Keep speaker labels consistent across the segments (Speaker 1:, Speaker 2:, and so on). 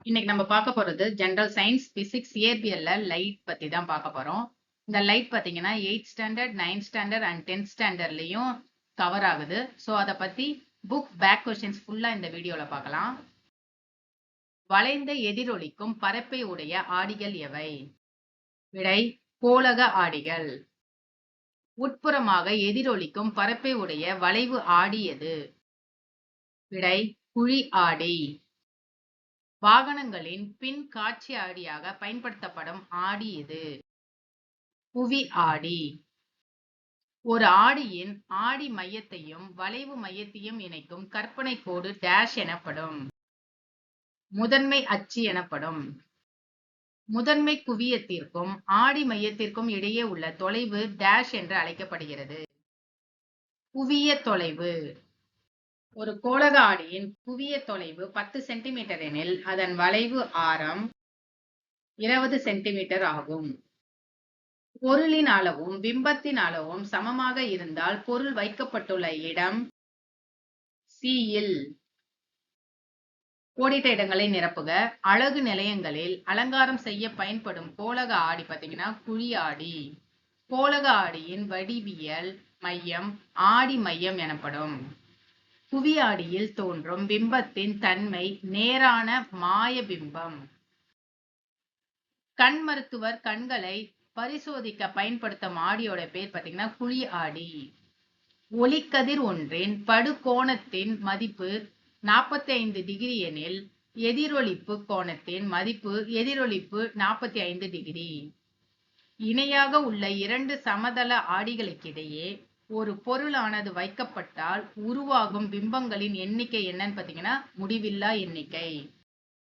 Speaker 1: இன்னைக்கு நம்ம பார்க்க போறது ஜெனரல் சயின்ஸ் பிசிக்ஸ் இயற்பியல்ல லைட் பத்தி தான் பார்க்க போறோம். இந்த லைட் பாத்தீங்கன்னா 8th standard 9th standard and 10th ஸ்டாண்டர்ட்லயும் கவர் ஆகுது. ஸோ அதை பத்தி புக் பேக் கொஸ்டின்ஸ் ஃபுல்லா இந்த வீடியோல பார்க்கலாம். வளைந்த எதிரொலிக்கும் பரப்பை உடைய ஆடிகள் எவை? விடை கோளக ஆடிகள். உட்புறமாக எதிரொலிக்கும் பரப்பை உடைய வளைவு ஆடி எது? விடை குழி ஆடி. வாகனங்களின் பின் காட்சி ஆடியாக பயன்படுத்தப்படும் ஆடி எது? புவி ஆடி. ஒரு ஆடியின் ஆடி மையத்தையும் வளைவு மையத்தையும் இணைக்கும் கற்பனை கோடு டேஷ் எனப்படும். முதன்மை அச்சு எனப்படும். முதன்மை குவியத்திற்கும் ஆடி மையத்திற்கும் இடையே உள்ள தொலைவு டேஷ் என்று அழைக்கப்படுகிறது. குவிய தொலைவு. ஒரு கோளக ஆடியின் குவிய தொலைவு 10 சென்டிமீட்டர் எனில் அதன் வளைவு ஆரம் 20 சென்டிமீட்டர் ஆகும். பொருளின் அளவும் பிம்பத்தின் அளவும் சமமாக இருந்தால் பொருள் வைக்கப்பட்டுள்ள இடம் C-யில். கோடிட்ட இடங்களை நிரப்புக. அழகு நிலையங்களில் அலங்காரம் செய்ய பயன்படும் கோளக ஆடி பார்த்தீங்கன்னா குழி ஆடி. கோளக ஆடியின் வடிவியல் மையம் ஆடி மையம் எனப்படும். குவி ஆடியில் தோன்றும் பிம்பத்தின் தன்மை நேரான மாய பிம்பம். கண் மருத்துவர் கண்களை பரிசோதிக்க பயன்படுத்தும் ஆடியோட பேர் பார்த்தீங்கன்னா குழி ஆடி. ஒளிக்கதிர் ஒன்றின் படுகோணத்தின் மதிப்பு 45 டிகிரி எனில் எதிரொலிப்பு கோணத்தின் மதிப்பு எதிரொலிப்பு 45 டிகிரி. இணையாக உள்ள இரண்டு சமதள ஆடிகளுக்கிடையே ஒரு பொருளானது வைக்கப்பட்டால் உருவாகும் பிம்பங்களின் எண்ணிக்கை என்னன்னு பார்த்தீங்கன்னா முடிவில்லா எண்ணிக்கை.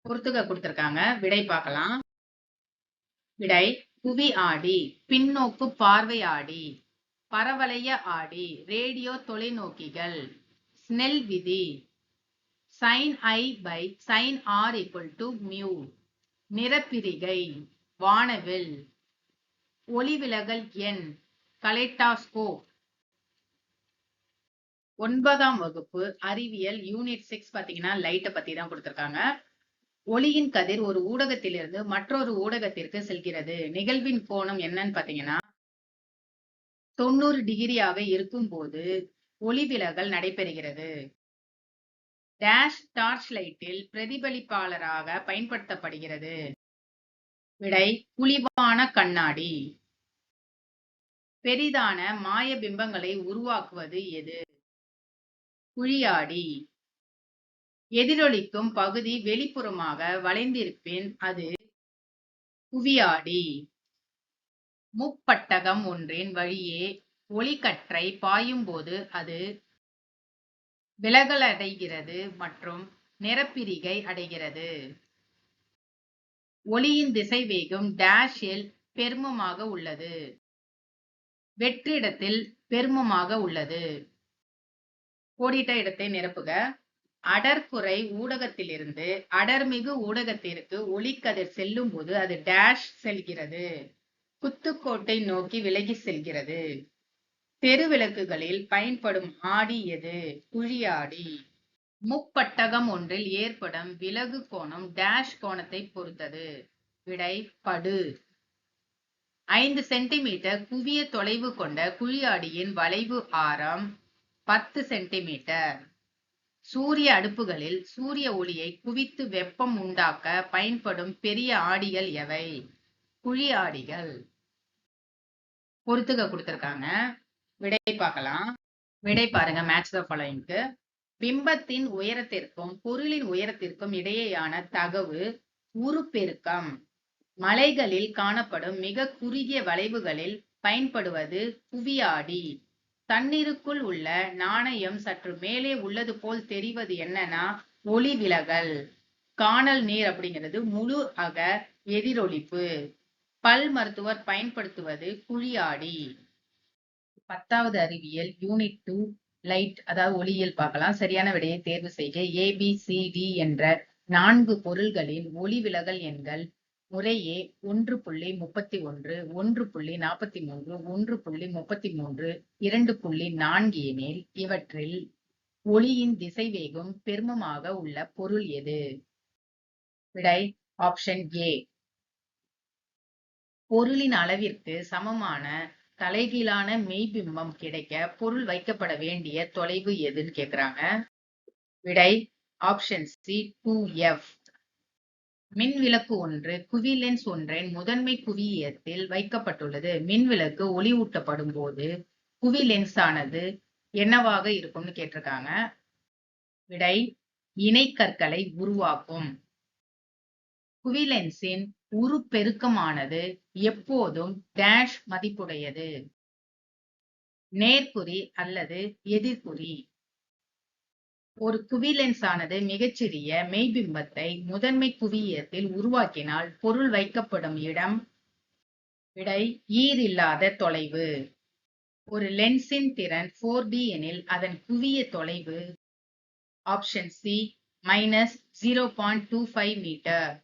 Speaker 1: பொறுத்துக்க கொடுத்திருக்காங்க. விடை பார்க்கலாம். விடை குவி ஆடி, பின்னோக்கு பார்வை ஆடி, பரவளைய ஆடி, ரேடியோ தொலைநோக்கிகள், ஸ்னெல் விதி, sin I by sin R equal to mu, நிறப்பிரிகை, வானவில், ஒளிவிலகல் எண், கலைடாஸ்கோப். 9ஆம் வகுப்பு அறிவியல் யூனிட் 6 பாத்தீங்கன்னா லைட்டை பத்தி தான் கொடுத்திருக்காங்க. ஒளியின் கதிர் ஒரு ஊடகத்திலிருந்து மற்றொரு ஊடகத்திற்கு செல்கிறது. நிகழ்வின் கோணம் என்னன்னு பாத்தீங்கன்னா 90 டிகிரியாக இருக்கும் போது ஒளிவிலகல் நடைபெறுகிறது. டேஷ் டார்ச் லைட்டில் பிரதிபலிப்பாளராக பயன்படுத்தப்படுகிறது. விடை குழிவான கண்ணாடி. பெரிதான மாய பிம்பங்களை உருவாக்குவது எது? குழியாடி. எதிரொலிக்கும் பகுதி வெளிப்புறமாக வளைந்திருப்பின் அது குவியாடி. முப்பட்டகம் ஒன்றின் வழியே ஒளிக்கற்றை பாயும் போது அது விலகலடைகிறது மற்றும் நிறப்பிரிகை அடைகிறது. ஒளியின் திசைவேகம் டேஷில் பெருமமாக உள்ளது. வெற்றிடத்தில் பெருமமாக உள்ளது. கோடிட்ட இடத்தை நிரப்புக. அடர்குறை ஊடகத்திலிருந்து அடர்மிகு ஊடகத்திற்கு ஒளிக்கதிர் செல்லும் போது அது டேஷ் செல்கிறது. குத்துக்கோட்டை நோக்கி விலகி செல்கிறது. தெருவிளக்குகளில் பயன்படும் ஆடி எது? குழியாடி. முப்பட்டகம் ஒன்றில் ஏற்படும் விலகு கோணம் டேஷ் கோணத்தை பொறுத்தது. விடை படு. 5 சென்டிமீட்டர் குவிய தொலைவு கொண்ட குழியாடியின் வளைவு ஆரம் 10 சென்டிமீட்டர். சூரிய அடுப்புகளில் சூரிய ஒளியை குவித்து வெப்பம் உண்டாக்க பயன்படும் பெரிய ஆடிகள் எவை? குழி ஆடிகள். பொறுத்துக்க கொடுத்திருக்காங்க. விடை பார்க்கலாம். விடை பாருங்க. மேட்ச் த ஃபாலோயிங்க்கு. பிம்பத்தின் உயரத்திற்கும் பொருளின் உயரத்திற்கும் இடையேயான தகவு உருப்பெருக்கம். மலைகளில் காணப்படும் மிக குறுகிய வளைவுகளில் பயன்படுவது குவியாடி. தண்ணீருக்குள் உள்ள நாணயம் சற்று மேலே உள்ளது போல் தெரிவது என்னன்னா ஒளி விலகல். காணல் நீர் அப்படிங்கிறது முழு அக எதிரொலிப்பு. பல் மருத்துவர் பயன்படுத்துவது குழியாடி. 10வது அறிவியல் யூனிட் 2 லைட் அதாவது ஒளியியல் பார்க்கலாம். சரியான விடையை தேர்வு செய்க. ABCD என்ற 4 பொருள்களின் ஒளி விலகல் எண்கள் முறையே 1.31, 1.43, 1.33, 2.4 எனில் இவற்றில் ஒளியின் திசைவேகம் பெருமமாக உள்ள பொருள் எது? விடை ஆப்ஷன் ஏ. பொருளின் அளவிற்கு சமமான தலைகீழான மெய்பிம்பம் கிடைக்க பொருள் வைக்கப்பட வேண்டிய தொலைவு எதுன்னு கேக்குறாங்க. விடை ஆப்ஷன் சி 2f. மின்விளக்கு ஒன்று குவி லென்ஸ் ஒன்றின் முதன்மை குவியத்தில் வைக்கப்பட்டுள்ளது. மின்விளக்கு ஒளியூட்டப்படும் போது குவி லென்ஸ் ஆனது என்னவாக இருக்கும்னு கேட்டிருக்காங்க. விடை இணைக்கற்களை உருவாக்கும். குவி லென்ஸின் உருப்பெருக்கமானது எப்போதும் டேஷ் மதிப்புடையது. நேர்குறி அல்லது எதிர்குறி. ஒரு குவி லென்ஸ் ஆனது மிகச்சிறிய மெய்பிம்பத்தை முதன்மை குவியத்தில் உருவாக்கினால் பொருள் வைக்கப்படும் இடம். விடை ஈரில்லாத தொலைவு. ஒரு லென்ஸின் திறன் 4D எனில் அதன் குவிய தொலைவு ஆப்ஷன் சி -0.25 மீட்டர்.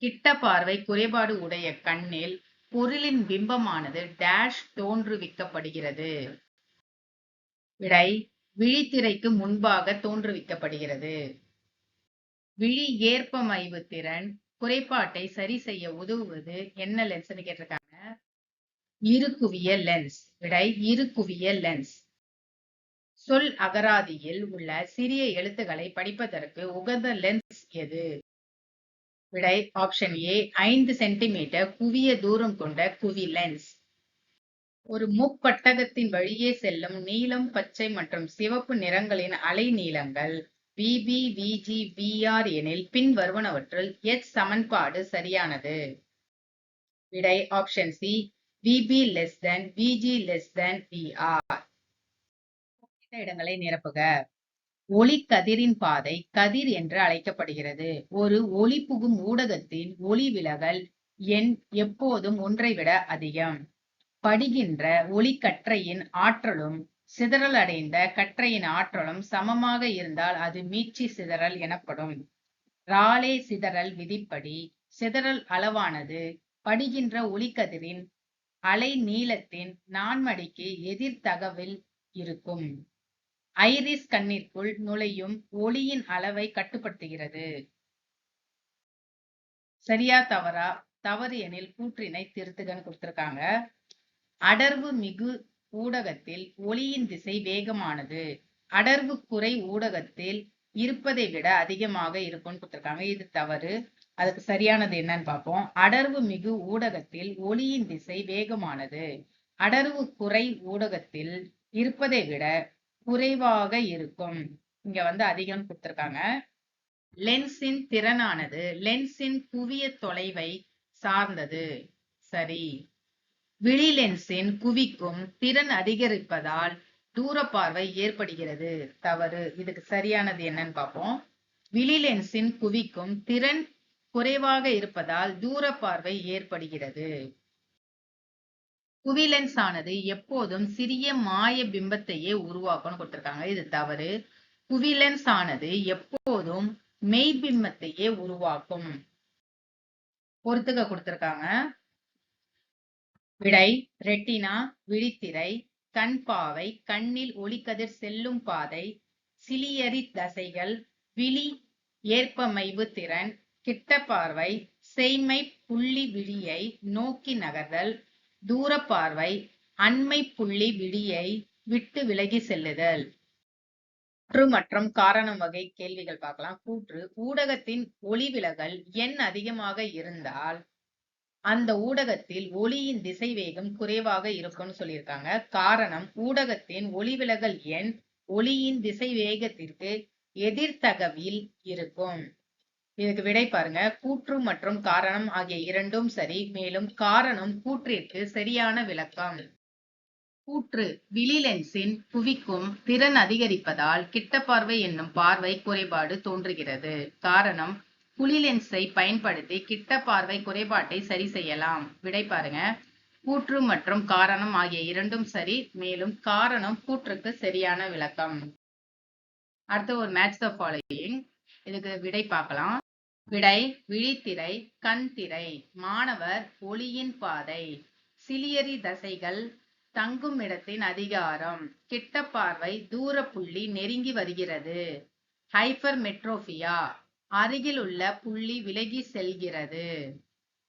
Speaker 1: கிட்ட பார்வை குறைபாடு உடைய கண்ணில் பொருளின் பிம்பமானது டேஷ் தோன்றுவிக்கப்படுகிறது. விடை விழித்திரைக்கு முன்பாக தோன்றுவிக்கப்படுகிறது. விழி ஏற்பமைவு திறன் குறைபாட்டை சரி செய்ய உதவுவது என்ன லென்ஸ்னு கேட்டிருக்காங்க. இருகுவிய லென்ஸ். விடை இருகுவிய லென்ஸ். சொல் அகராதியில் உள்ள சிறிய எழுத்துக்களை படிப்பதற்கு உகந்த லென்ஸ் எது? விடை ஆப்ஷன் ஏ 5 சென்டிமீட்டர் குவிய தூரம் கொண்ட குவி லென்ஸ். ஒரு முப்பட்டகத்தின் வழியே செல்லும் நீலம், பச்சை மற்றும் சிவப்பு நிறங்களின் அலை நீளங்கள் VB, VG, VR எனில் பின் வருவனவற்றுள் எச் சமன்பாடு சரியானது. விடை option C VB less than VG less than VR. இடங்களை நிரப்புக. ஒளி கதிரின் பாதை கதிர் என்று அழைக்கப்படுகிறது. ஒரு ஒளி புகும் ஊடகத்தின் ஒளி விலகல் எண் எப்போதும் ஒன்றை விட அதிகம். படிகின்ற ஒளி கற்றையின் ஆற்றலும் சிதறல் அடைந்த கற்றையின் ஆற்றலும் சமமாக இருந்தால் அது மீட்சி சிதறல் எனப்படும். ராலே சிதறல் விதிப்படி சிதறல் அளவானது படிகின்ற ஒளிக்கதிரின் அலை நீளத்தின் நான்மடிக்கு எதிர்த்தகவில் இருக்கும். ஐரிஸ் கண்ணிற்குள் நுழையும் ஒளியின் அளவை கட்டுப்படுத்துகிறது. சரியா தவறா? தவறு எனில் கூற்றினை திருத்துகன்னு கொடுத்திருக்காங்க. அடர்வு மிகு ஊடகத்தில் ஒளியின் திசை வேகமானது அடர்வு குறை ஊடகத்தில் இருப்பதை விட அதிகமாக இருக்கும்னு கொடுத்திருக்காங்க. இது தவறு. அதுக்கு சரியானது என்னன்னு பார்ப்போம். அடர்வு மிகு ஊடகத்தில் ஒளியின் திசை வேகமானது அடர்வு குறை ஊடகத்தில் இருப்பதை விட குறைவாக இருக்கும். இங்க அதிகம் கொடுத்திருக்காங்க. லென்ஸின் திறனானது லென்ஸின் குவிய தொலைவை சார்ந்தது. சரி. விழி லென்ஸின் குவிக்கும் திறன் அதிகரிப்பதால் தூர பார்வை ஏற்படுகிறது. தவறு. இதுக்கு சரியானது என்னன்னு பார்ப்போம். விழி லென்ஸின் குவிக்கும் திறன் குறைவாக இருப்பதால் தூர பார்வை ஏற்படுகிறது. குவி லென்ஸ் ஆனது எப்போதும் சிறிய மாய பிம்பத்தையே உருவாக்கும்னு கொடுத்திருக்காங்க. இது தவறு. குவி லென்ஸ் ஆனது எப்போதும் மெய் பிம்பத்தையே உருவாக்கும். பொறுத்துக்க கொடுத்திருக்காங்க. விடை ரெட்டினா விழித்திரை, கண் பாவை, கண்ணில் ஒளிக்கதிர் செல்லும் பாதை, சிலியரி தசைகள், விழி ஏற்பமைவு திறன், கிட்ட பார்வை, செய்மை புள்ளி விழியை நோக்கி நகர்தல், தூர பார்வை, அண்மை புள்ளி விழியை விட்டு விலகி செல்லுதல். கூற்று மற்றும் காரணம் வகை கேள்விகள் பார்க்கலாம். கூற்று ஊடகத்தின் ஒளி விலகல் எண் அதிகமாக இருந்தால் அந்த ஊடகத்தில் ஒளியின் திசை வேகம் குறைவாக இருக்கும்னு சொல்லியிருக்காங்க. காரணம் ஊடகத்தின் ஒளி விலகல் எண் ஒளியின் திசை வேகத்திற்கு எதிர்த்தகவில் இருக்கும். இதுக்கு விடை பாருங்க. கூற்று மற்றும் காரணம் ஆகிய இரண்டும் சரி. மேலும் காரணம் கூற்றிற்கு சரியான விளக்கம். கூற்று விழி லென்ஸின் குவிக்கும் திறன் அதிகரிப்பதால் கிட்ட பார்வை என்னும் பார்வை குறைபாடு தோன்றுகிறது. காரணம் குழி லென்ஸை பயன்படுத்தி கிட்ட பார்வை குறைபாட்டை சரி செய்யலாம். விடை பாருங்க. கூற்று மற்றும் காரணம் ஆகிய இரண்டும் சரி. மேலும் காரணம் கூற்றுக்கு சரியான விளக்கம். அடுத்து ஒரு மேட்ச் த ஃபாலோயிங். இதுக்கு விடை பார்க்கலாம். விடை விழித்திரை, கண் திரை. மாணவர் ஒளியின் பாதை, சிலியரி தசைகள் தங்கும் இடத்தின் அதிகாரம், கிட்ட பார்வை தூர புள்ளி நெருங்கி வருகிறது, ஹைப்பர் மெட்ரோபியா அருகில் உள்ள புள்ளி விலகி செல்கிறது.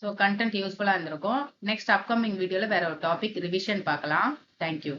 Speaker 1: ஸோ கண்டென்ட் யூஸ்ஃபுல்லா இருந்திருக்கும். நெக்ஸ்ட் அப்கமிங் வீடியோல வேற ஒரு டாபிக் ரிவிஷன் பார்க்கலாம். தேங்க்யூ.